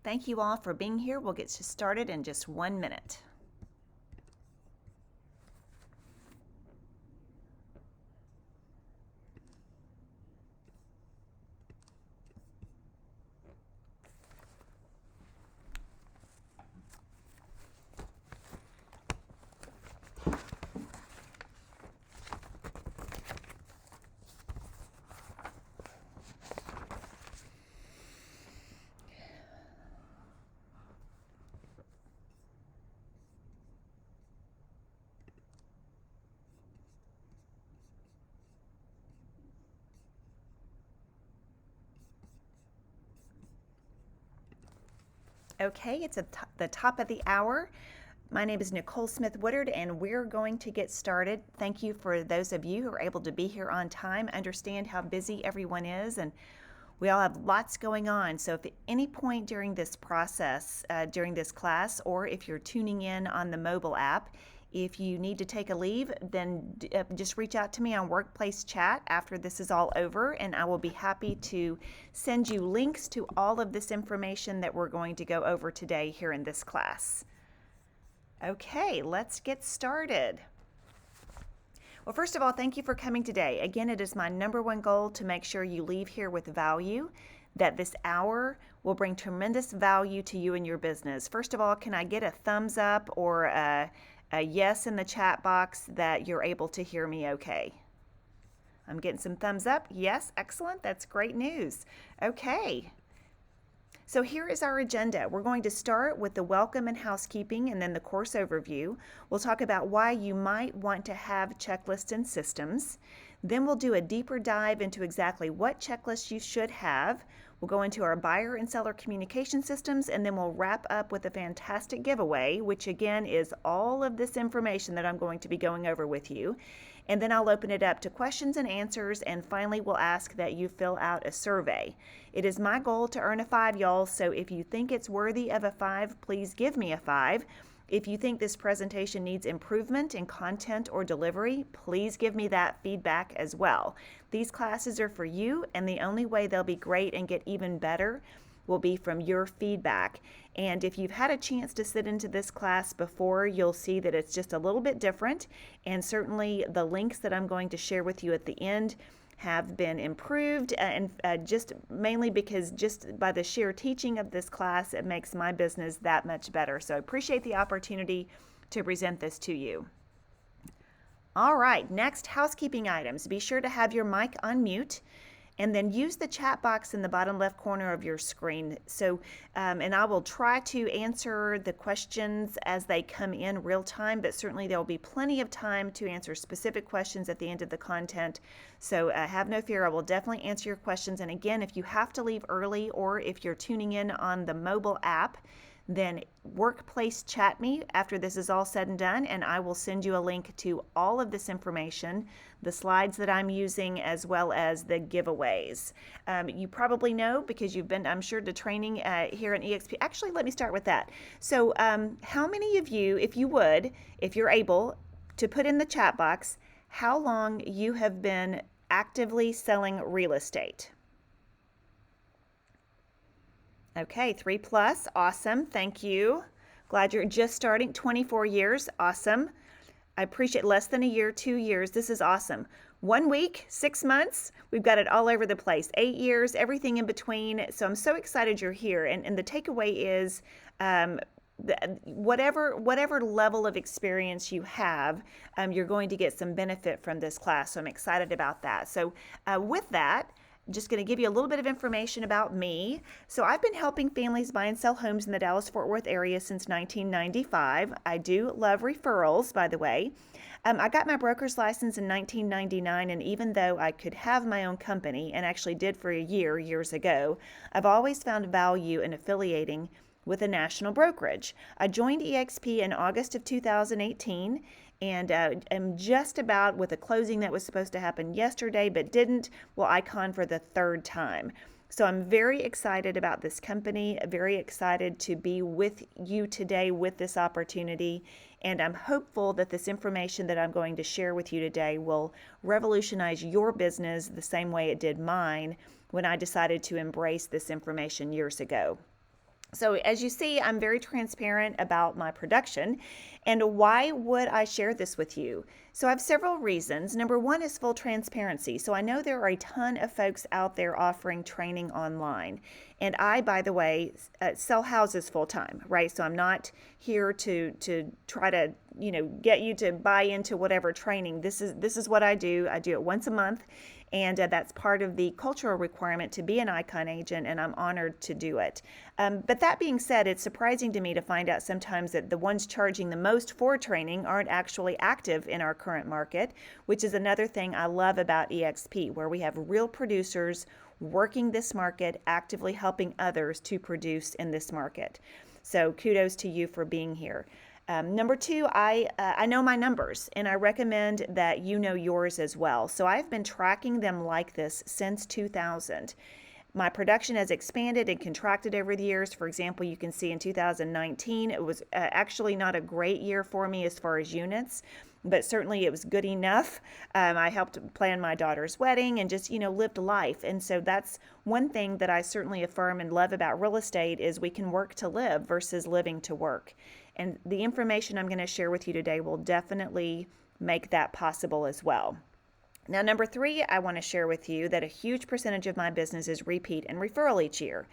Thank you all for being here. We'll get started in just 1 minute. Okay, it's at the top of the hour. My name is Nicole Smith Woodard, and we're going to get started. Thank you for those of you who are able to be here on time. Understand how busy everyone is, and we all have lots going on. So if at any point during this process, during this class, or if you're tuning in on the mobile app, if you need to take a leave, then just reach out to me on Workplace Chat after this is all over, and I will be happy to send you links to all of this information that we're going to go over today here in this class. Okay, let's get started. Well, first of all, thank you for coming today. Again, it is my number one goal to make sure you leave here with value, that this hour will bring tremendous value to you and your business. First of all, can I get a thumbs up or a yes in the chat box that you're able to hear me okay? I'm getting some thumbs up. Yes, excellent. That's great news. Okay. So here is our agenda. We're going to start with the welcome and housekeeping and then the course overview. We'll talk about why you might want to have checklists and systems. Then we'll do a deeper dive into exactly what checklists you should have. We'll go into our buyer and seller communication systems, and then we'll wrap up with a fantastic giveaway, which again is all of this information that I'm going to be going over with you. And then I'll open it up to questions and answers, and finally we'll ask that you fill out a survey. It is my goal to earn a 5, y'all, so if you think it's worthy of a 5, please give me a 5. If you think this presentation needs improvement in content or delivery, please give me that feedback as well. These classes are for you, and the only way they'll be great and get even better will be from your feedback. And if you've had a chance to sit into this class before, you'll see that it's just a little bit different, and certainly the links that I'm going to share with you at the end have been improved, and just mainly because just by the sheer teaching of this class, it makes my business that much better. So I appreciate the opportunity to present this to you. All right, next, housekeeping items. Be sure to have your mic on mute, and then use the chat box in the bottom left corner of your screen. So, and I will try to answer the questions as they come in real time, but certainly there will be plenty of time to answer specific questions at the end of the content. So have no fear, I will definitely answer your questions. And again, if you have to leave early or if you're tuning in on the mobile app, then Workplace Chat me after this is all said and done, and I will send you a link to all of this information, the slides that I'm using, as well as the giveaways. You probably know because you've been, I'm sure, to training here at EXP. Actually, let me start with that. So how many of you, if you would, if you're able to put in the chat box, how long you have been actively selling real estate? Okay, 3+, awesome, thank you. Glad you're just starting, 24 years, awesome. I appreciate less than a year, 2 years, this is awesome. 1 week, 6 months, we've got it all over the place. 8 years, everything in between, so I'm so excited you're here. And the takeaway is, whatever level of experience you have, you're going to get some benefit from this class, so I'm excited about that. So with that, just going to give you a little bit of information about me. So I've been helping families buy and sell homes in the Dallas-Fort Worth area since 1995. I do love referrals, by the way. I got my broker's license in 1999, and even though I could have my own company, and actually did for a year years ago, I've always found value in affiliating with a national brokerage. I joined EXP in August of 2018, and I'm just about with a closing that was supposed to happen yesterday but didn't, will icon for the 3rd time. So I'm very excited about this company, very excited to be with you today with this opportunity, and I'm hopeful that this information that I'm going to share with you today will revolutionize your business the same way it did mine when I decided to embrace this information years ago. So as you see, I'm very transparent about my production. And why would I share this with you? So I have several reasons. Number one is full transparency. So I know there are a ton of folks out there offering training online. And I, by the way, sell houses full time, right? So I'm not here to try to, get you to buy into whatever training. This is what I do. I do it once a month. And that's part of the cultural requirement to be an icon agent, and I'm honored to do it. But that being said, it's surprising to me to find out sometimes that the ones charging the most for training aren't actually active in our current market, which is another thing I love about EXP, where we have real producers working this market, actively helping others to produce in this market. So kudos to you for being here. Number two, I know my numbers, and I recommend that you know yours as well. So I've been tracking them like this since 2000. My production has expanded and contracted over the years. For example, you can see in 2019, it was actually not a great year for me as far as units, but certainly it was good enough. I helped plan my daughter's wedding and just, lived life. And so that's one thing that I certainly affirm and love about real estate is we can work to live versus living to work. And the information I'm going to share with you today will definitely make that possible as well. Now, number three, I want to share with you that a huge percentage of my business is repeat and referral each year.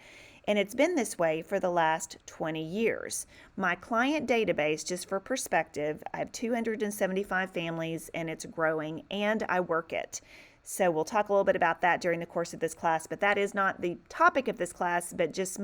And it's been this way for the last 20 years. My client database, just for perspective, I have 275 families and it's growing, and I work it. So we'll talk a little bit about that during the course of this class, but that is not the topic of this class, but just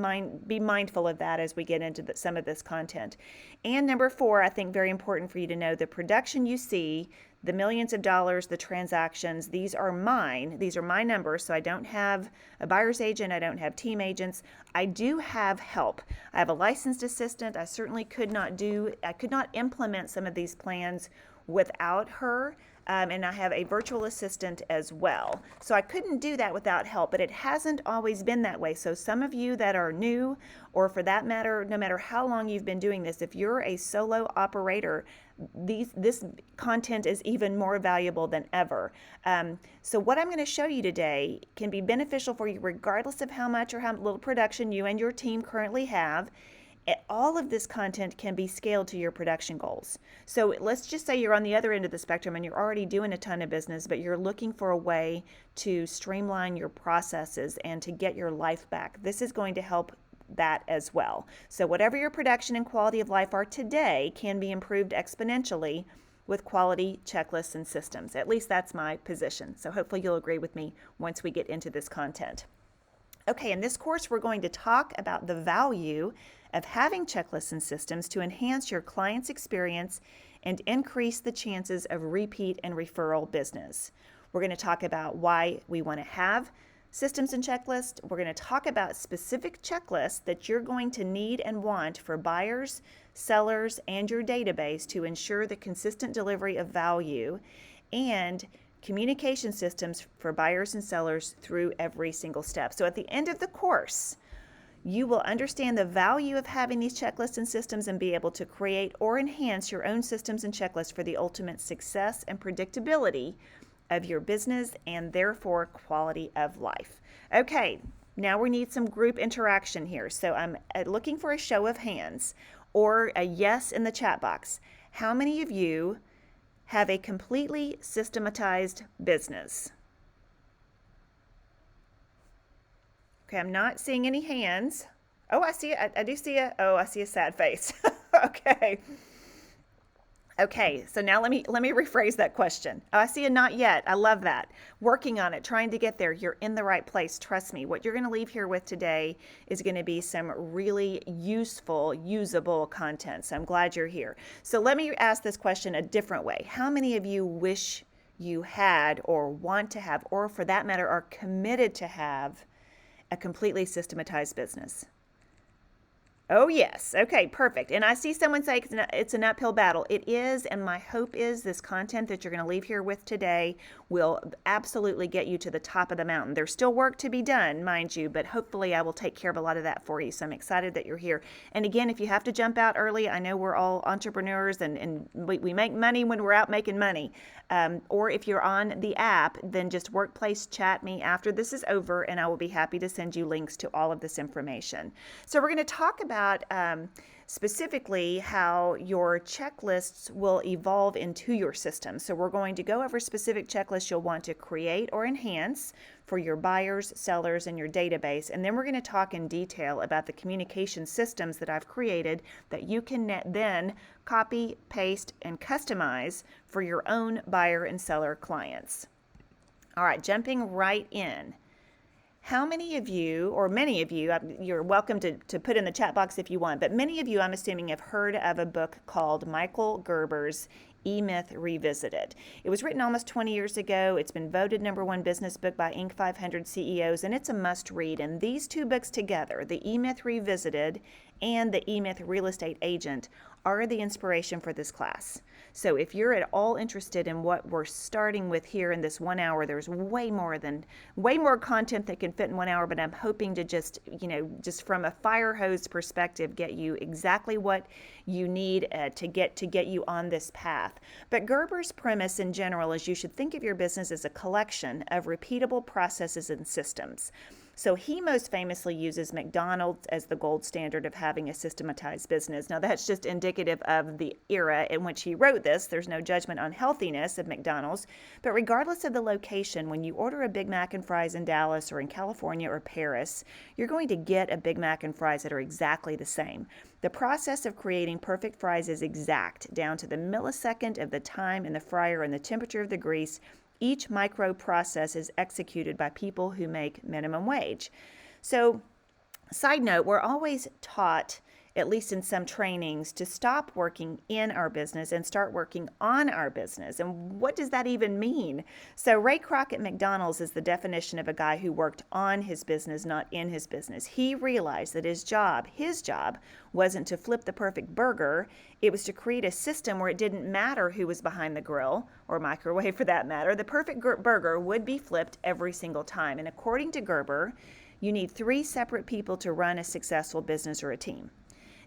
be mindful of that as we get into some of this content. And number four, I think very important for you to know, the production you see, the millions of dollars, the transactions, these are mine. These are my numbers, so I don't have a buyer's agent. I don't have team agents. I do have help. I have a licensed assistant. I certainly could not implement some of these plans without her. And I have a virtual assistant as well. So I couldn't do that without help, but it hasn't always been that way. So some of you that are new, or for that matter, no matter how long you've been doing this, if you're a solo operator, this content is even more valuable than ever. So what I'm going to show you today can be beneficial for you regardless of how much or how little production you and your team currently have. All of this content can be scaled to your production goals. So let's just say you're on the other end of the spectrum and you're already doing a ton of business, but you're looking for a way to streamline your processes and to get your life back. This is going to help that as well. So whatever your production and quality of life are today can be improved exponentially with quality checklists and systems. At least that's my position. So hopefully you'll agree with me once we get into this content. Okay, in this course, we're going to talk about the value of having checklists and systems to enhance your client's experience and increase the chances of repeat and referral business. We're going to talk about why we want to have systems and checklists. We're going to talk about specific checklists that you're going to need and want for buyers, sellers, and your database to ensure the consistent delivery of value, and communication systems for buyers and sellers through every single step. So at the end of the course, you will understand the value of having these checklists and systems and be able to create or enhance your own systems and checklists for the ultimate success and predictability of your business and therefore quality of life. Okay, now we need some group interaction here. So I'm looking for a show of hands or a yes in the chat box. How many of you have a completely systematized business? Okay, I'm not seeing any hands. Oh, I see it. I do see it. Oh, I see a sad face. Okay. Okay, so now let me rephrase that question. Oh, I see a not yet. I love that. Working on it, trying to get there. You're in the right place. Trust me. What you're going to leave here with today is going to be some really useful, usable content. So I'm glad you're here. So let me ask this question a different way. How many of you wish you had or want to have, or for that matter, are committed to have a completely systematized business? Oh, yes. Okay, perfect. And I see someone say it's an uphill battle. It is, and my hope is this content that you're going to leave here with today will absolutely get you to the top of the mountain. There's still work to be done, mind you, but hopefully I will take care of a lot of that for you. So I'm excited that you're here. And again, if you have to jump out early, I know we're all entrepreneurs and we make money when we're out making money. Or if you're on the app, then just workplace chat me after this is over, and I will be happy to send you links to all of this information. So we're going to talk about about specifically how your checklists will evolve into your system. So we're going to go over specific checklists you'll want to create or enhance for your buyers, sellers, and your database. And then we're going to talk in detail about the communication systems that I've created that you can then copy, paste, and customize for your own buyer and seller clients. All right, jumping right in. How many of you, or many of you, you're welcome to put in the chat box if you want, but many of you, I'm assuming, have heard of a book called Michael Gerber's E-Myth Revisited. It was written almost 20 years ago. It's been voted #1 business book by Inc. 500 CEOs, and it's a must read. And these two books together, the E-Myth Revisited and the E-Myth Real Estate Agent, are the inspiration for this class. So if you're at all interested in what we're starting with here in this 1 hour, there's way more content that can fit in 1 hour, but I'm hoping to just from a fire hose perspective, get you exactly what you need to get you on this path. But Gerber's premise in general is you should think of your business as a collection of repeatable processes and systems. So he most famously uses McDonald's as the gold standard of having a systematized business. Now that's just indicative of the era in which he wrote this. There's no judgment on healthiness of McDonald's. But regardless of the location, when you order a Big Mac and fries in Dallas or in California or Paris, you're going to get a Big Mac and fries that are exactly the same. The process of creating perfect fries is exact, down to the millisecond of the time in the fryer and the temperature of the grease. Each micro process is executed by people who make minimum wage. So, side note, we're always taught, at least in some trainings, to stop working in our business and start working on our business. And what does that even mean? So Ray Kroc at McDonald's is the definition of a guy who worked on his business, not in his business. He realized that his job wasn't to flip the perfect burger. It was to create a system where it didn't matter who was behind the grill, or microwave for that matter. The perfect burger would be flipped every single time. And according to Gerber, you need 3 separate people to run a successful business or a team.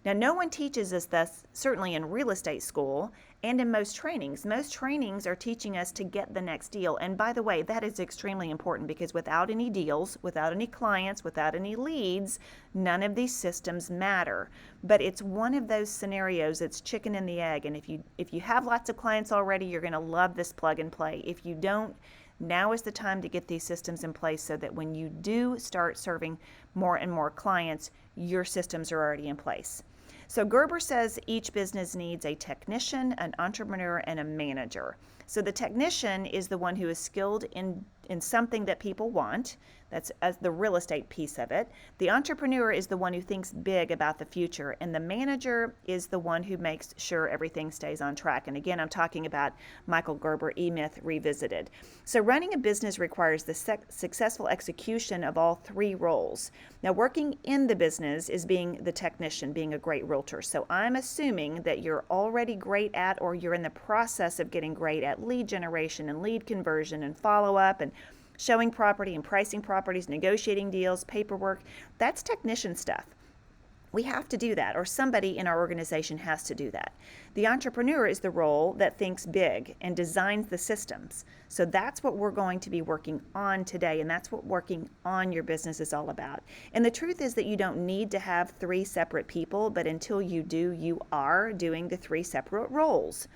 Now, no one teaches us this, certainly in real estate school and in most trainings. Most trainings are teaching us to get the next deal. And by the way, that is extremely important because without any deals, without any clients, without any leads, none of these systems matter. But it's one of those scenarios that's chicken and the egg. And if you have lots of clients already, you're going to love this plug and play. If you don't, now is the time to get these systems in place so that when you do start serving more and more clients, your systems are already in place. So Gerber says each business needs a technician, an entrepreneur, and a manager. So the technician is the one who is skilled in something that people want. That's as the real estate piece of it. The entrepreneur is the one who thinks big about the future, and the manager is the one who makes sure everything stays on track. And again, I'm talking about Michael Gerber, E-Myth Revisited. So running a business requires the successful execution of all 3 roles. Now, working in the business is being the technician, being a great realtor. So I'm assuming that you're already great at, or you're in the process of getting great at, lead generation and lead conversion and follow-up and showing property and pricing properties, negotiating deals, paperwork. That's technician stuff. We have to do that, or somebody in our organization has to do that. The entrepreneur is the role that thinks big and designs the systems. So that's what we're going to be working on today, and that's what working on your business is all about. And the truth is that you don't need to have 3 separate people, but until you do, you are doing the 3 separate roles.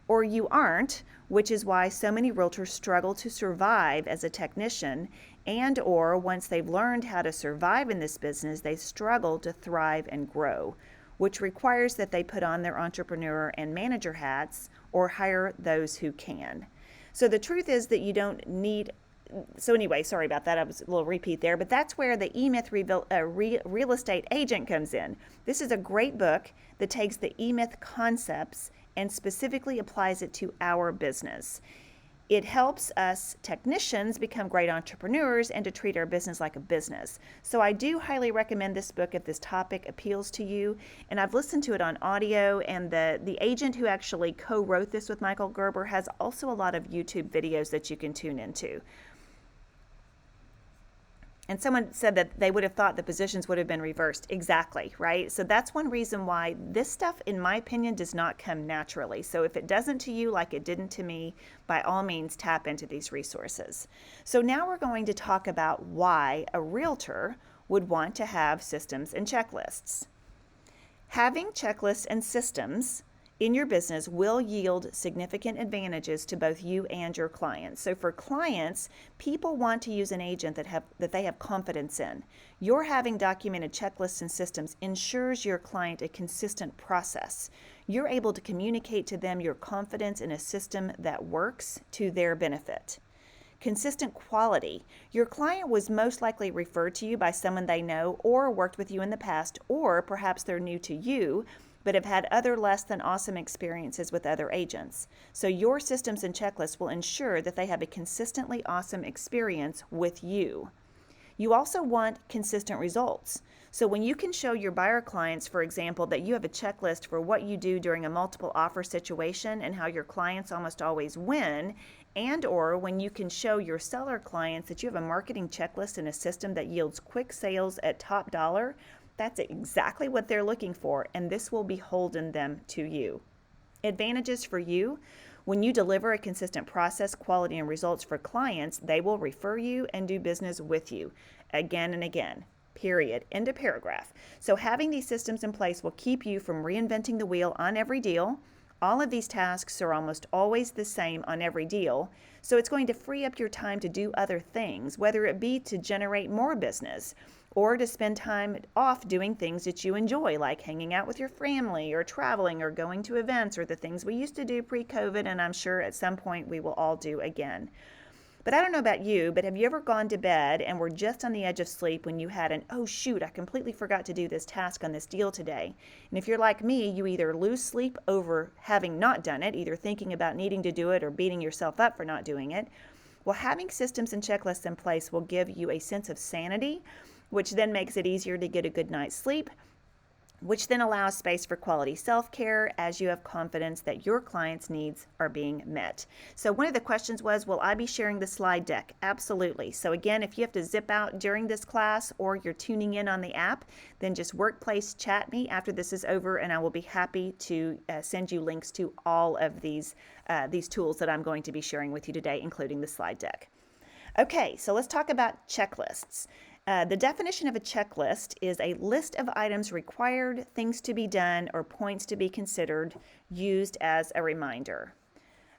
Or you aren't, which is why so many realtors struggle to survive as a technician, and or once they've learned how to survive in this business, they struggle to thrive and grow, which requires that they put on their entrepreneur and manager hats or hire those who can. So the truth is that you don't need. So anyway, sorry about that. I was a little repeat there, but that's where the E-Myth Real Estate Agent comes in. This is a great book that takes the E-Myth concepts and specifically applies it to our business. It helps us technicians become great entrepreneurs and to treat our business like a business. So I do highly recommend this book if this topic appeals to you. And I've listened to it on audio, and the agent who actually co-wrote this with Michael Gerber has also a lot of YouTube videos that you can tune into. And someone said that they would have thought the positions would have been reversed. Exactly, right? So that's one reason why this stuff, in my opinion, does not come naturally. So if it doesn't to you like it didn't to me, by all means, tap into these resources. So now we're going to talk about why a realtor would want to have systems and checklists. Having checklists and systems in your business will yield significant advantages to both you and your clients. So for clients, people want to use an agent that they have confidence in. Your having documented checklists and systems ensures your client a consistent process. You're able to communicate to them your confidence in a system that works to their benefit. Consistent quality. Your client was most likely referred to you by someone they know or worked with you in the past, or perhaps they're new to you, but have had other less than awesome experiences with other agents. So your systems and checklists will ensure that they have a consistently awesome experience with you. You also want consistent results. So when you can show your buyer clients, for example, that you have a checklist for what you do during a multiple offer situation and how your clients almost always win, and or when you can show your seller clients that you have a marketing checklist and a system that yields quick sales at top dollar, that's exactly what they're looking for, and this will beholden them to you. Advantages for you: when you deliver a consistent process, quality, and results for clients, they will refer you and do business with you again and again. Period. End of paragraph. So having these systems in place will keep you from reinventing the wheel on every deal. All of these tasks are almost always the same on every deal, so it's going to free up your time to do other things, whether it be to generate more business or to spend time off doing things that you enjoy, like hanging out with your family or traveling or going to events or the things we used to do pre-COVID, and I'm sure at some point we will all do again. But I don't know about you, but have you ever gone to bed and were just on the edge of sleep when you had an, oh shoot, I completely forgot to do this task on this deal today? And if you're like me, you either lose sleep over having not done it, either thinking about needing to do it or beating yourself up for not doing it. Well, having systems and checklists in place will give you a sense of sanity, which then makes it easier to get a good night's sleep, which then allows space for quality self-care as you have confidence that your clients' needs are being met. So one of the questions was, will I be sharing the slide deck? Absolutely. So again, if you have to zip out during this class or you're tuning in on the app, then just workplace chat me after this is over, and I will be happy to send you links to all of these tools that I'm going to be sharing with you today, including the slide deck. Okay, so let's talk about checklists. The definition of a checklist is a list of items required, things to be done, or points to be considered, used as a reminder.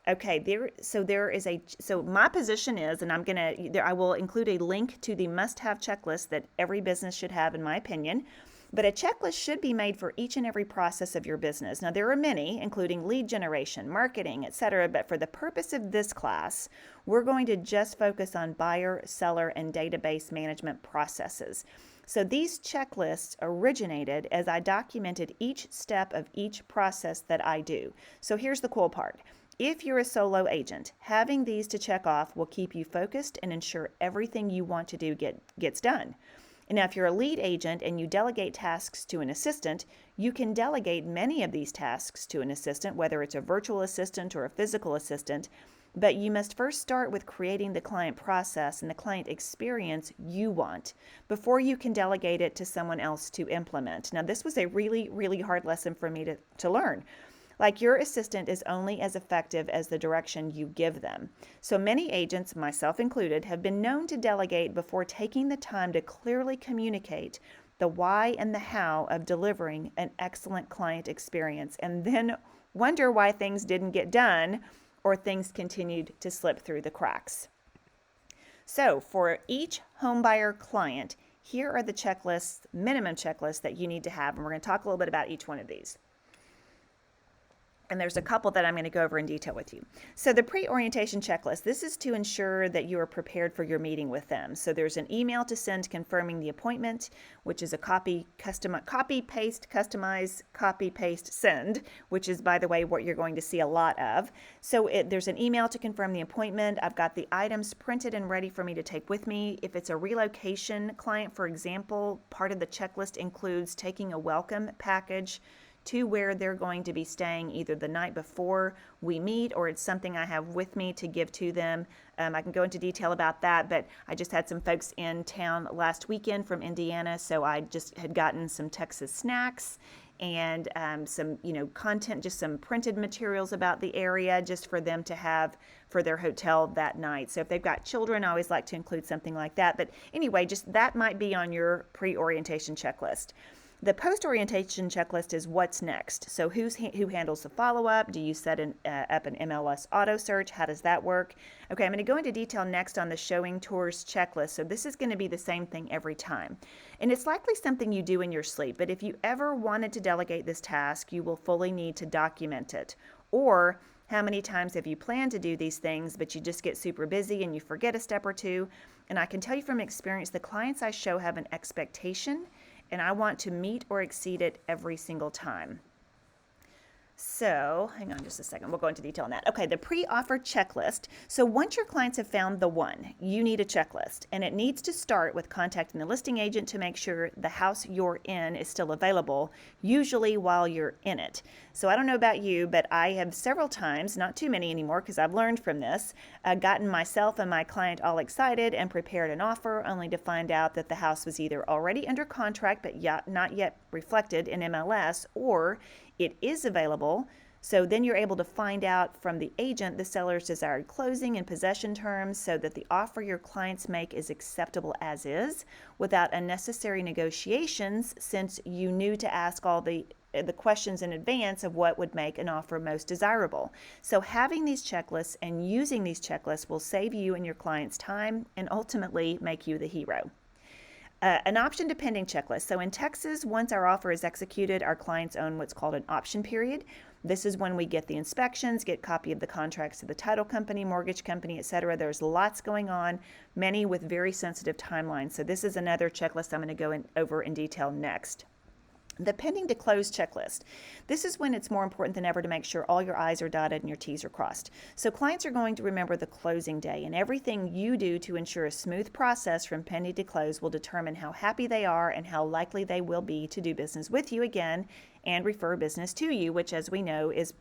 Okay, so my position is, and I will include a link to the must-have checklist that every business should have, in my opinion. But a checklist should be made for each and every process of your business. Now, there are many, including lead generation, marketing, etc., but for the purpose of this class, we're going to just focus on buyer, seller, and database management processes. So these checklists originated as I documented each step of each process that I do. So here's the cool part. If you're a solo agent, having these to check off will keep you focused and ensure everything you want to do gets done. And now, if you're a lead agent and you delegate tasks to an assistant, you can delegate many of these tasks to an assistant, whether it's a virtual assistant or a physical assistant, but you must first start with creating the client process and the client experience you want before you can delegate it to someone else to implement. Now, this was a really, really hard lesson for me to learn. Like, your assistant is only as effective as the direction you give them. So many agents, myself included, have been known to delegate before taking the time to clearly communicate the why and the how of delivering an excellent client experience, and then wonder why things didn't get done or things continued to slip through the cracks. So for each homebuyer client, here are the checklists, minimum checklists that you need to have, and we're going to talk a little bit about each one of these. And there's a couple that I'm going to go over in detail with you. So the pre-orientation checklist, this is to ensure that you are prepared for your meeting with them. So there's an email to send confirming the appointment, which is a copy, paste, customize, copy, paste, send, which is, by the way, what you're going to see a lot of. So there's an email to confirm the appointment. I've got the items printed and ready for me to take with me. If it's a relocation client, for example, part of the checklist includes taking a welcome package to where they're going to be staying either the night before we meet, or it's something I have with me to give to them. I can go into detail about that, but I just had some folks in town last weekend from Indiana, so I just had gotten some Texas snacks and some content, just some printed materials about the area just for them to have for their hotel that night. So if they've got children, I always like to include something like that. But anyway, just that might be on your pre-orientation checklist. The post-orientation checklist is what's next. So who handles the follow-up? Do you set up an MLS auto search? How does that work? Okay, I'm going to go into detail next on the showing tours checklist. So this is going to be the same thing every time. And it's likely something you do in your sleep, but if you ever wanted to delegate this task, you will fully need to document it. Or how many times have you planned to do these things, but you just get super busy and you forget a step or two? And I can tell you from experience, the clients I show have an expectation, and I want to meet or exceed it every single time. So, hang on just a second. We'll go into detail on that. Okay, the pre-offer checklist. So once your clients have found the one, you need a checklist. And it needs to start with contacting the listing agent to make sure the house you're in is still available, usually while you're in it. So I don't know about you, but I have several times, not too many anymore because I've learned from this, gotten myself and my client all excited and prepared an offer only to find out that the house was either already under contract but not yet reflected in MLS, or it is available. So then you're able to find out from the agent the seller's desired closing and possession terms so that the offer your clients make is acceptable as is without unnecessary negotiations, since you knew to ask all the questions in advance of what would make an offer most desirable. So having these checklists and using these checklists will save you and your clients time and ultimately make you the hero. An option depending checklist. So in Texas, once our offer is executed, our clients own what's called an option period. This is when we get the inspections, get copy of the contracts to the title company, mortgage company, etc. There's lots going on, many with very sensitive timelines. So this is another checklist I'm going to go over in detail next. The pending to close checklist. This is when it's more important than ever to make sure all your I's are dotted and your T's are crossed. So clients are going to remember the closing day, and everything you do to ensure a smooth process from pending to close will determine how happy they are and how likely they will be to do business with you again and refer business to you, which, as we know, is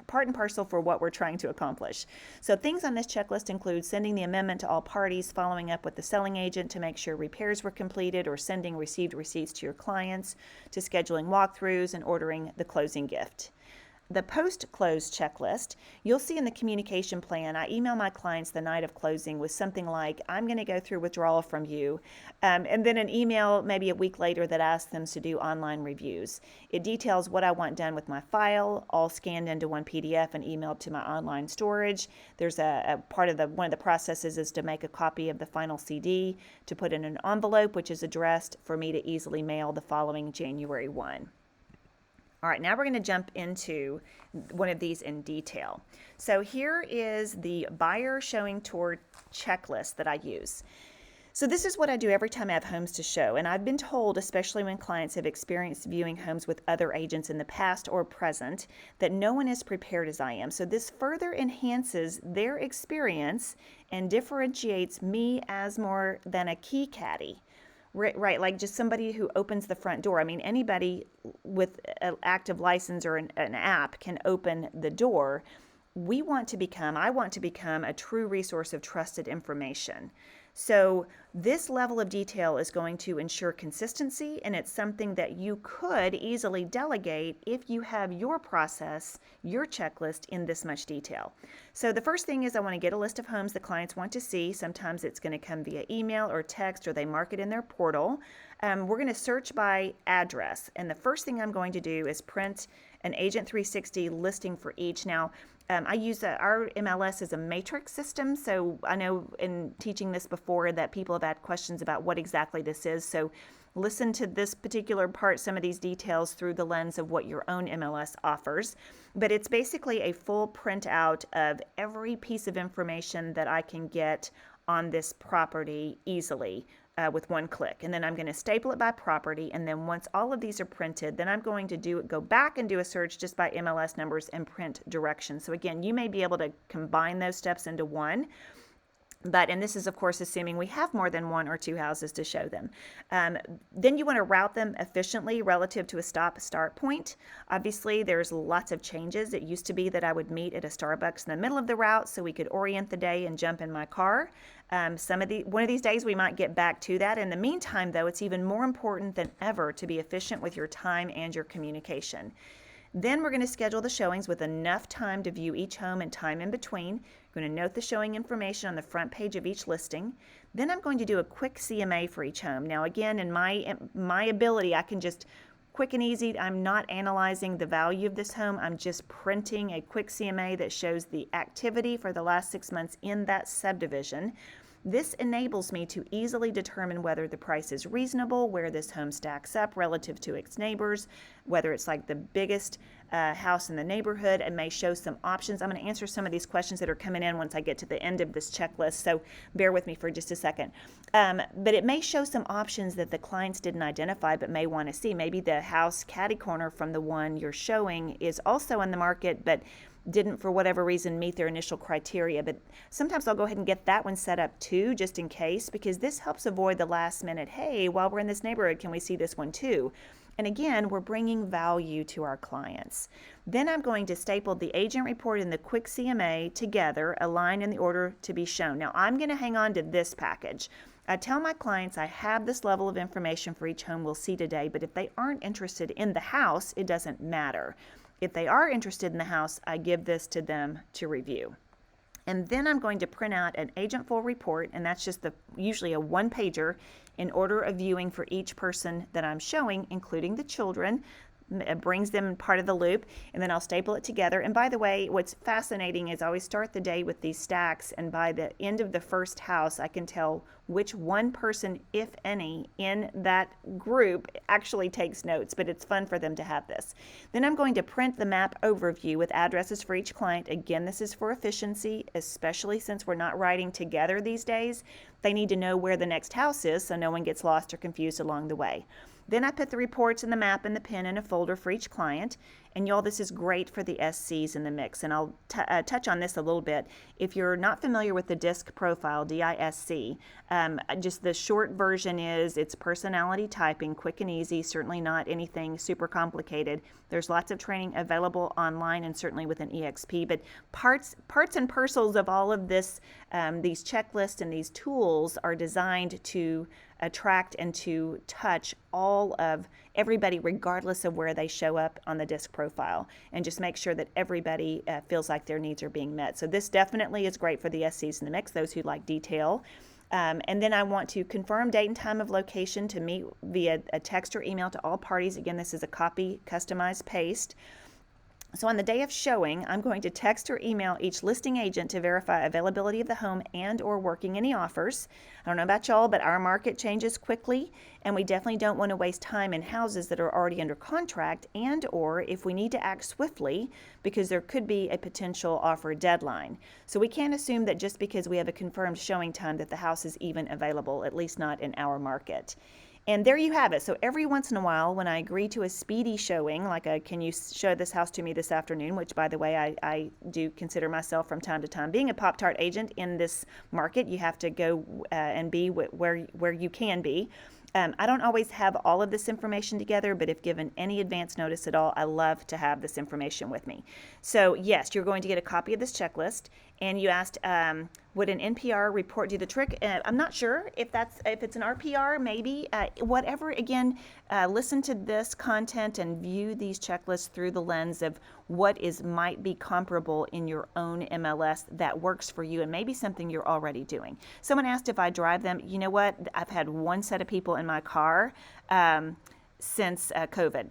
part and parcel for what we're trying to accomplish. So things on this checklist include sending the amendment to all parties, following up with the selling agent to make sure repairs were completed, or sending received receipts to your clients, to scheduling walkthroughs and ordering the closing gift. The post-close checklist, you'll see in the communication plan, I email my clients the night of closing with something like, I'm going to go through withdrawal from you, and then an email maybe a week later that asks them to do online reviews. It details what I want done with my file, all scanned into one PDF and emailed to my online storage. There's a part of one of the processes is to make a copy of the final CD to put in an envelope, which is addressed for me to easily mail the following January 1. All right, now we're going to jump into one of these in detail. So here is the buyer showing tour checklist that I use. So this is what I do every time I have homes to show, and I've been told, especially when clients have experienced viewing homes with other agents in the past or present, that no one is prepared as I am. So this further enhances their experience and differentiates me as more than a key caddy. Right, like just somebody who opens the front door. I mean, anybody with an active license or an app can open the door. I want to become a true resource of trusted information. So this level of detail is going to ensure consistency, and it's something that you could easily delegate if you have your process, your checklist in this much detail. So the first thing is I want to get a list of homes the clients want to see. Sometimes it's going to come via email or text, or they mark it in their portal. We're going to search by address, and the first thing I'm going to do is print an Agent 360 listing for each. Now, I use our MLS as a matrix system, so I know in teaching this before that people have had questions about what exactly this is. So listen to this particular part, some of these details through the lens of what your own MLS offers. But it's basically a full printout of every piece of information that I can get on this property easily. With one click, and then I'm going to staple it by property, and then once all of these are printed, then I'm going to go back and do a search just by MLS numbers and print directions. So again, you may be able to combine those steps into one, and this is of course assuming we have more than one or two houses to show them. Then you want to route them efficiently relative to a stop-start point. Obviously there's lots of changes. It used to be that I would meet at a Starbucks in the middle of the route so we could orient the day and jump in my car. One of these days we might get back to that. In the meantime, though, it's even more important than ever to be efficient with your time and your communication. Then we're going to schedule the showings with enough time to view each home and time in between. We're going to note the showing information on the front page of each listing. Then I'm going to do a quick CMA for each home. Now again, in my ability, I can just quick and easy. I'm not analyzing the value of this home. I'm just printing a quick CMA that shows the activity for the last 6 months in that subdivision. This enables me to easily determine whether the price is reasonable, where this home stacks up relative to its neighbors, whether it's like the biggest house in the neighborhood. It may show some options. I'm going to answer some of these questions that are coming in once I get to the end of this checklist, so bear with me for just a second. But it may show some options that the clients didn't identify but may want to see. Maybe the house catty corner from the one you're showing is also in the market, but didn't for whatever reason meet their initial criteria. But sometimes I'll go ahead and get that one set up too, just in case, because this helps avoid the last minute, hey, while we're in this neighborhood, can we see this one too? And again, we're bringing value to our clients. Then I'm going to staple the agent report and the quick CMA together, aligned in the order to be shown. Now I'm going to hang on to this package. I tell my clients I have this level of information for each home we'll see today, but if they aren't interested in the house, it doesn't matter. If they are interested in the house, I give this to them to review. And then I'm going to print out an agent full report, and that's just usually a one-pager in order of viewing for each person that I'm showing, including the children. It brings them part of the loop, and then I'll staple it together. And by the way, what's fascinating is I always start the day with these stacks, and by the end of the first house, I can tell which one person, if any, in that group actually takes notes, but it's fun for them to have this. Then I'm going to print the map overview with addresses for each client. Again, this is for efficiency, especially since we're not writing together these days. They need to know where the next house is so no one gets lost or confused along the way. Then I put the reports and the map and the pen in a folder for each client. And y'all, this is great for the SCs in the mix. And I'll touch on this a little bit. If you're not familiar with the DISC profile, D-I-S-C, just the short version is it's personality typing, quick and easy, certainly not anything super complicated. There's lots of training available online and certainly with an EXP, but parts and parcels of all of this, these checklists and these tools are designed to attract and to touch all of everybody regardless of where they show up on the DISC profile, and just make sure that everybody feels like their needs are being met. So this definitely is great for the SCs in the mix, those who like detail. And then I want to confirm date and time of location to meet via a text or email to all parties. Again, this is a copy, customize, paste. So on the day of showing, I'm going to text or email each listing agent to verify availability of the home and or working any offers. I don't know about y'all, but our market changes quickly, and we definitely don't want to waste time in houses that are already under contract, and or if we need to act swiftly because there could be a potential offer deadline. So we can't assume that just because we have a confirmed showing time that the house is even available, at least not in our market. And there you have it. So every once in a while, when I agree to a speedy showing, like can you show this house to me this afternoon, which by the way, I do consider myself from time to time being a Pop-Tart agent in this market. You have to go and be where you can be. I don't always have all of this information together, but if given any advance notice at all, I love to have this information with me. So yes, you're going to get a copy of this checklist. And you asked, would an NPR report do the trick? I'm not sure if it's an RPR, maybe. Whatever, again, listen to this content and view these checklists through the lens of what might be comparable in your own MLS that works for you and maybe something you're already doing. Someone asked if I drive them. You know what? I've had one set of people in my car since COVID.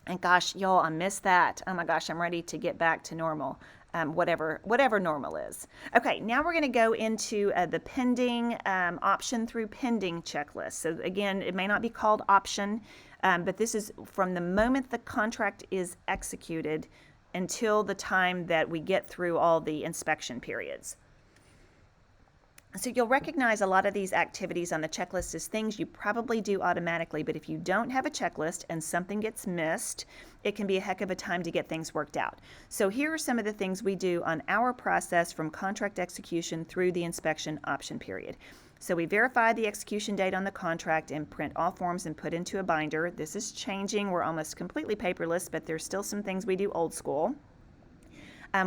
And gosh, y'all, I miss that. Oh my gosh, I'm ready to get back to normal. Whatever normal is. Okay, now we're going to go into the pending option through pending checklist. So again, it may not be called option, but this is from the moment the contract is executed until the time that we get through all the inspection periods. So you'll recognize a lot of these activities on the checklist as things you probably do automatically, but if you don't have a checklist and something gets missed, it can be a heck of a time to get things worked out. So here are some of the things we do on our process from contract execution through the inspection option period. So we verify the execution date on the contract and print all forms and put into a binder. This is changing. We're almost completely paperless, but there's still some things we do old school.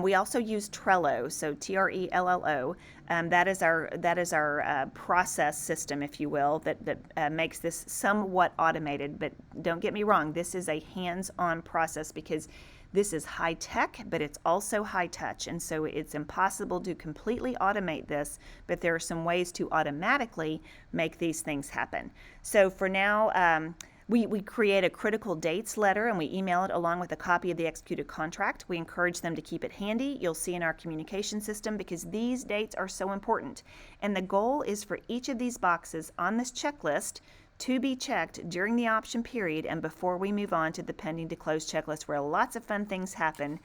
We also use Trello, so Trello. That is our process system, if you will, that makes this somewhat automated. But don't get me wrong, this is a hands-on process because this is high tech, but it's also high touch, and so it's impossible to completely automate this. But there are some ways to automatically make these things happen. So for now, We create a critical dates letter and we email it along with a copy of the executed contract. We encourage them to keep it handy. You'll see in our communication system because these dates are so important. And the goal is for each of these boxes on this checklist to be checked during the option period and before we move on to the pending to close checklist, where lots of fun things happen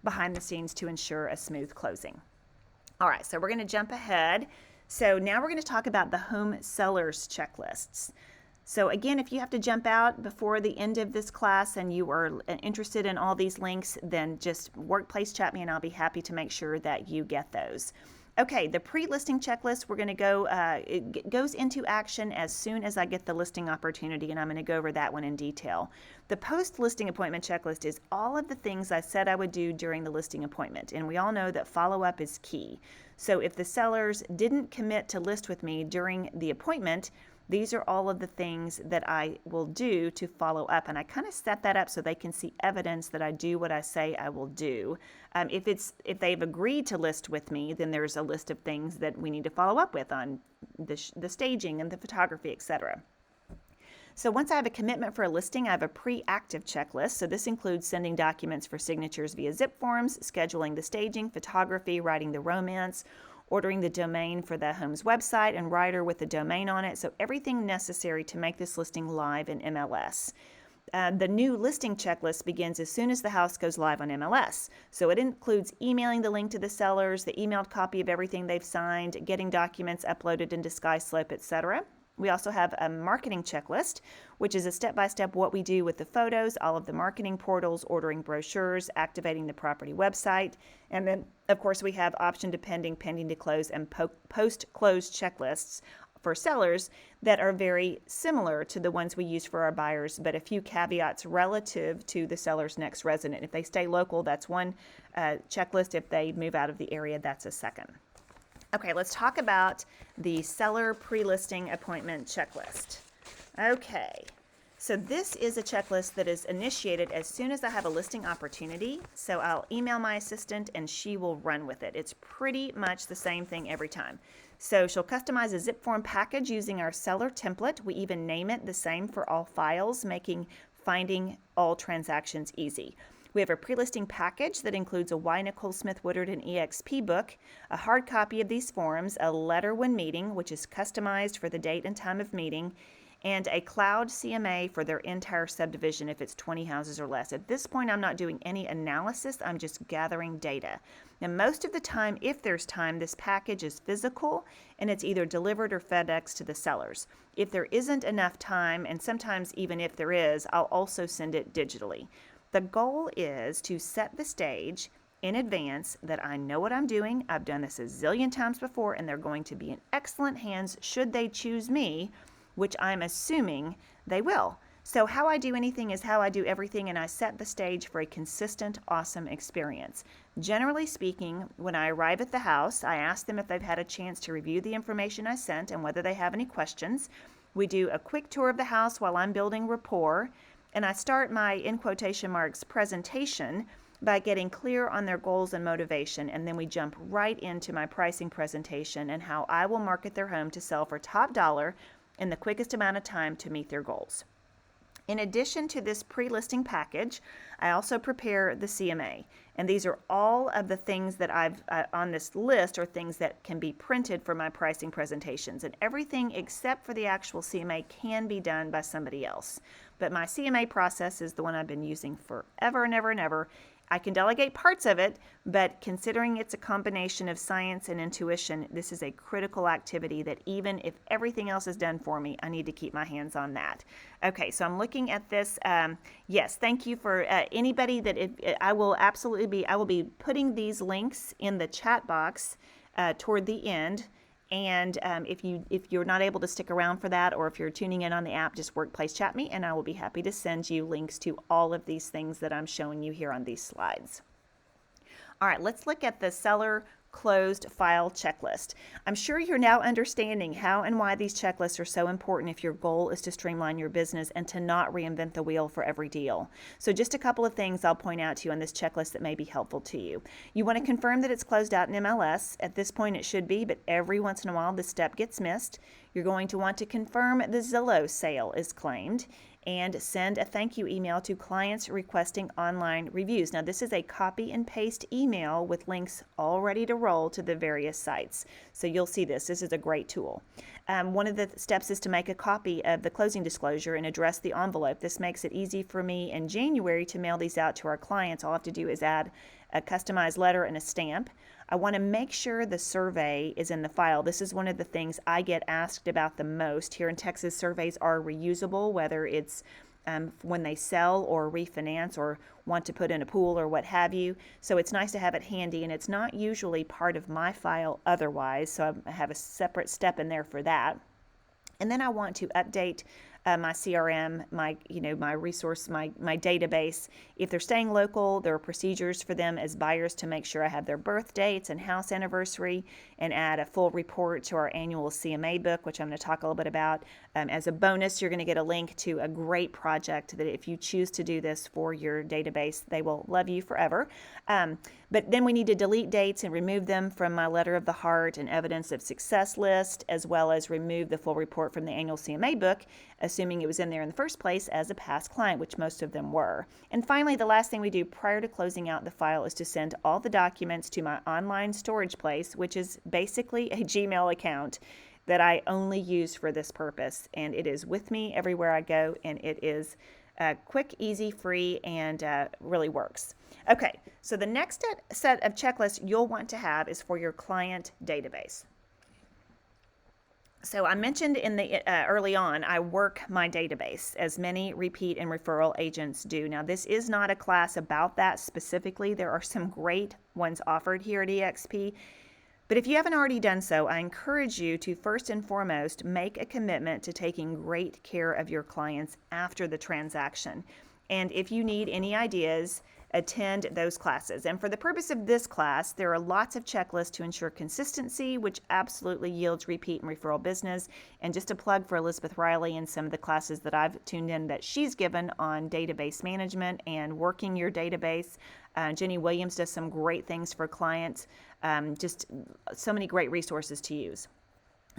behind the scenes to ensure a smooth closing. All right, so we're going to jump ahead. So now we're going to talk about the home sellers checklists. So again, if you have to jump out before the end of this class and you are interested in all these links, then just workplace chat me and I'll be happy to make sure that you get those. Okay, the pre-listing checklist, we're going to go, it goes into action as soon as I get the listing opportunity, and I'm going to go over that one in detail. The post-listing appointment checklist is all of the things I said I would do during the listing appointment, and we all know that follow-up is key. So if the sellers didn't commit to list with me during the appointment, these are all of the things that I will do to follow up, and I kind of set that up so they can see evidence that I do what I say I will do. If they've agreed to list with me, then there's a list of things that we need to follow up with on the staging and the photography, etc. So once I have a commitment for a listing, I have a pre-active checklist. So this includes sending documents for signatures via zip forms, scheduling the staging, photography, writing the romance, ordering the domain for the home's website and writer with the domain on it. So everything necessary to make this listing live in MLS. The new listing checklist begins as soon as the house goes live on MLS. So it includes emailing the link to the sellers, the emailed copy of everything they've signed, getting documents uploaded into SkySlope, etc. We also have a marketing checklist, which is a step-by-step what we do with the photos, all of the marketing portals, ordering brochures, activating the property website, and then, of course, we have option to pending, pending to close, and post-close checklists for sellers that are very similar to the ones we use for our buyers, but a few caveats relative to the seller's next resident. If they stay local, that's one checklist. If they move out of the area, that's a second. Okay, let's talk about the seller pre-listing appointment checklist. Okay, so this is a checklist that is initiated as soon as I have a listing opportunity. So I'll email my assistant and she will run with it. It's pretty much the same thing every time. So she'll customize a zip form package using our seller template. We even name it the same for all files, making finding all transactions easy. We have a pre-listing package that includes a Why Nicole Smith Woodard and EXP book, a hard copy of these forms, a letter when meeting, which is customized for the date and time of meeting, and a cloud CMA for their entire subdivision if it's 20 houses or less. At this point, I'm not doing any analysis. I'm just gathering data. Now, most of the time, if there's time, this package is physical and it's either delivered or FedEx to the sellers. If there isn't enough time, and sometimes even if there is, I'll also send it digitally. The goal is to set the stage in advance that I know what I'm doing. I've done this a zillion times before, and they're going to be in excellent hands should they choose me, which I'm assuming they will. So how I do anything is how I do everything, and I set the stage for a consistent, awesome experience. Generally speaking, when I arrive at the house, I ask them if they've had a chance to review the information I sent and whether they have any questions. We do a quick tour of the house while I'm building rapport, and I start my, in quotation marks, presentation by getting clear on their goals and motivation, and then we jump right into my pricing presentation and how I will market their home to sell for top dollar in the quickest amount of time to meet their goals. In addition to this pre-listing package, I also prepare the CMA, and these are all of the things that I've on this list are things that can be printed for my pricing presentations, and everything except for the actual CMA can be done by somebody else. But my CMA process is the one I've been using forever and ever and ever. I can delegate parts of it, but considering it's a combination of science and intuition, this is a critical activity that even if everything else is done for me, I need to keep my hands on that. Okay, so I'm looking at this. Yes, thank you for anybody that I will be putting these links in the chat box toward the end. And if you're not able to stick around for that, or if you're tuning in on the app, just workplace chat me, and I will be happy to send you links to all of these things that I'm showing you here on these slides. All right, let's look at the seller closed file checklist. I'm sure you're now understanding how and why these checklists are so important if your goal is to streamline your business and to not reinvent the wheel for every deal. So just a couple of things I'll point out to you on this checklist that may be helpful to you. You want to confirm that it's closed out in MLS. At this point it should be, but every once in a while this step gets missed. You're going to want to confirm the Zillow sale is claimed, and send a thank you email to clients requesting online reviews. Now, this is a copy and paste email with links all ready to roll to the various sites. So you'll see this. This is a great tool. One of the steps is to make a copy of the closing disclosure and address the envelope. This makes it easy for me in January to mail these out to our clients. All I have to do is add a customized letter and a stamp. I want to make sure the survey is in the file. This is one of the things I get asked about the most. Here in Texas, surveys are reusable, whether it's when they sell or refinance or want to put in a pool or what have you. So it's nice to have it handy, and it's not usually part of my file otherwise, so I have a separate step in there for that. And then I want to update my CRM, my resource, my database. If they're staying local, there are procedures for them as buyers to make sure I have their birth dates and house anniversary, and add a full report to our annual CMA book, which I'm going to talk a little bit about. As a bonus, you're going to get a link to a great project that if you choose to do this for your database, they will love you forever. But then we need to delete dates and remove them from my letter of the heart and evidence of success list, as well as remove the full report from the annual CMA book, assuming it was in there in the first place as a past client, which most of them were. And finally, the last thing we do prior to closing out the file is to send all the documents to my online storage place, which is basically a Gmail account that I only use for this purpose. And it is with me everywhere I go, and it is quick, easy, free, and really works. Okay, so the next set of checklists you'll want to have is for your client database. So I mentioned in the early on, I work my database, as many repeat and referral agents do. Now, this is not a class about that specifically. There are some great ones offered here at EXP. But if you haven't already done so, I encourage you to first and foremost make a commitment to taking great care of your clients after the transaction. And if you need any ideas, attend those classes. And for the purpose of this class, there are lots of checklists to ensure consistency, which absolutely yields repeat and referral business. And just a plug for Elizabeth Riley and some of the classes that I've tuned in that she's given on database management and working your database. Jenny Williams does some great things for clients. Just so many great resources to use.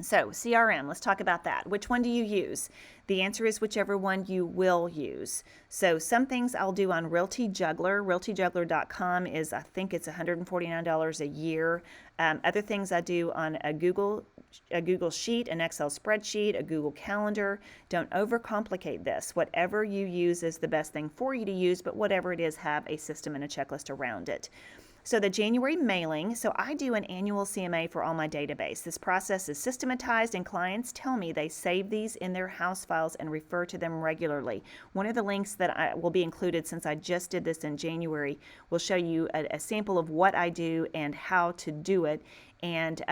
So CRM, let's talk about that. Which one do you use? The answer is whichever one you will use. So some things I'll do on Realty Juggler. RealtyJuggler.com is, I think it's $149 a year. Other things I do on a Google Sheet, an Excel spreadsheet, a Google Calendar. Don't overcomplicate this. Whatever you use is the best thing for you to use, but whatever it is, have a system and a checklist around it. So the January mailing, so I do an annual CMA for all my database. This process is systematized, and clients tell me they save these in their house files and refer to them regularly. One of the links that will be included, since I just did this in January, will show you a sample of what I do and how to do it. And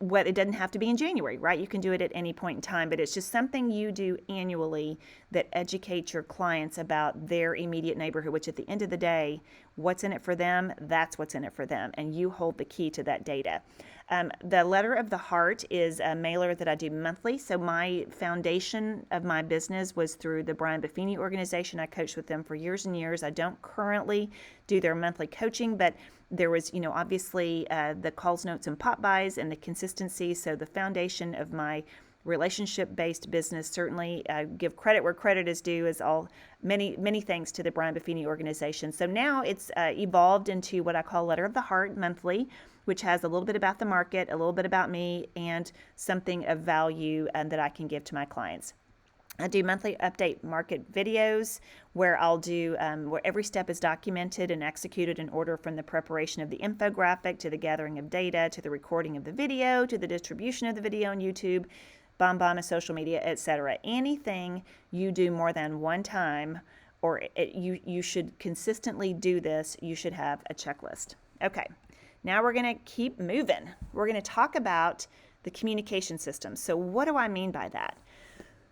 it doesn't have to be in January, right? You can do it at any point in time, but it's just something you do annually that educates your clients about their immediate neighborhood, which at the end of the day, what's in it for them, that's what's in it for them, and you hold the key to that data. The Letter of the Heart is a mailer that I do monthly. So my foundation of my business was through the Brian Buffini organization. I coached with them for years and years. I don't currently do their monthly coaching, but there was, obviously the calls, notes, and pop buys and the consistency. So the foundation of my relationship-based business, certainly give credit where credit is due, is all many thanks to the Brian Buffini organization. So now it's evolved into what I call Letter of the Heart monthly, which has a little bit about the market, a little bit about me, and something of value that I can give to my clients. I do monthly update market videos where I'll do where every step is documented and executed in order, from the preparation of the infographic to the gathering of data to the recording of the video to the distribution of the video on YouTube, BombBomb, social media, etc. Anything you do more than one time, or you should consistently do this, you should have a checklist. Okay, now we're going to keep moving. We're going to talk about the communication system. So what do I mean by that?